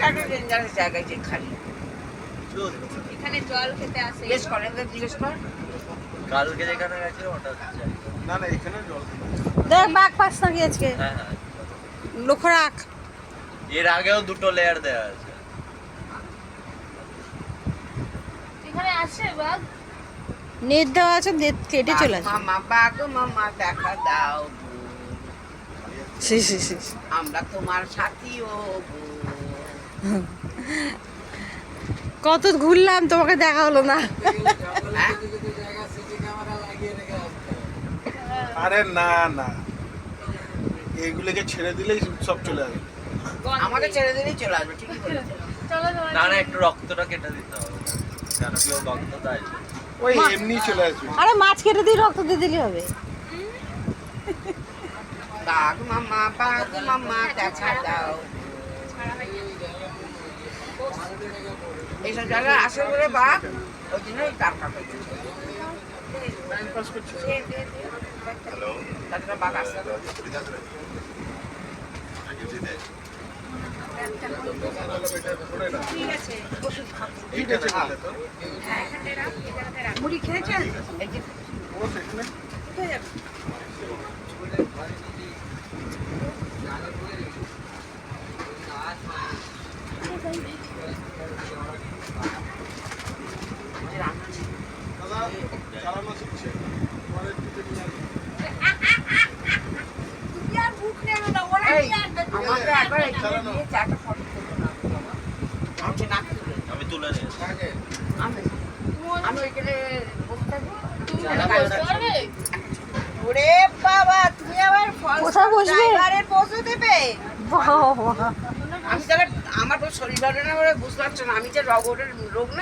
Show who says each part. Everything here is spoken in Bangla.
Speaker 1: একটা ডেঞ্জারাস জায়গায় যে খালি
Speaker 2: এখানে জল খেতে আসে।
Speaker 1: জিজ্ঞেস করেন তো, জিজ্ঞেস কর।
Speaker 3: কালকে যেখানে গেছিল ওটা
Speaker 4: না না এখানে জল
Speaker 5: দেখ বাঘ পাস নাকি আজকে,
Speaker 3: হ্যাঁ হ্যাঁ
Speaker 5: লক্ষ্য রাখ।
Speaker 3: এর আগেও দুটো লেয়ার দেওয়া আছে।
Speaker 2: এখানে আসে বাঘ।
Speaker 5: নেট দেওয়া আছে, নেট কেটে চলে আসবে।
Speaker 1: মামা বাঘ মামা দেখা দাও গো।
Speaker 5: সি সি সি সি।
Speaker 1: আমরা তোমার সাথী ও গো।
Speaker 5: কত ঘুরলাম, তোমাকে দেখা হলো না।
Speaker 1: হ্যাঁ?
Speaker 4: আরে না না এইগুলোকে ছেড়ে দিলেই সব চলে আসবে।
Speaker 1: আমাকে ছেড়ে দিলেই চলে আসবে, ঠিকই বলেছে।
Speaker 2: চলো তোমার
Speaker 3: না না একটু রক্তটা কেটে দিতে হবে, কেন কি ও রক্ত দেয়?
Speaker 4: ওই এমনি চলে আসবে।
Speaker 5: আরে মাছ কেটে দিয়ে রক্ত দিয়ে দিলে হবে।
Speaker 1: বাঘ মামা দেখা দাও। এইসব জায়গায় আসে বলে বাঘ, ওই জন্যই টাকা পেয়েছে। তাছাড়া বাঘ আসতে হবে।
Speaker 2: ঠিক আছে।
Speaker 1: ওষুধ খাচ্ছে।
Speaker 4: এইটা দেখলে তো
Speaker 2: হ্যাঁ, এখানে রাখ, এখানে রাখ।
Speaker 1: মুড়ি খেয়েছেন? এই যে
Speaker 4: ও সেখানে
Speaker 1: কোথায় যাবে? যে রান্না ছিল।
Speaker 4: দাদা চালানো শিখছে পরের দিকে নিয়ে আসবে।
Speaker 1: এই, আমাকে একবার এখানে নিয়ে চারটা ফটো তুলো না। আমাকে না তুলে।
Speaker 3: আমি তুলে নিয়েছি।
Speaker 1: আমি ওইখানে বসে থাকবো।
Speaker 2: তুমি বসতে পারবে?
Speaker 1: ওরে বাবা, তুমি আবার
Speaker 5: কোথায় বসবে?
Speaker 1: ড্রাইভারের পৌঁছে দেবে।
Speaker 5: বাহ,
Speaker 1: আমি তাহলে আমার তো শরীর ভালো না বলে বুঝতে পারছো না, আমি যে রোগ না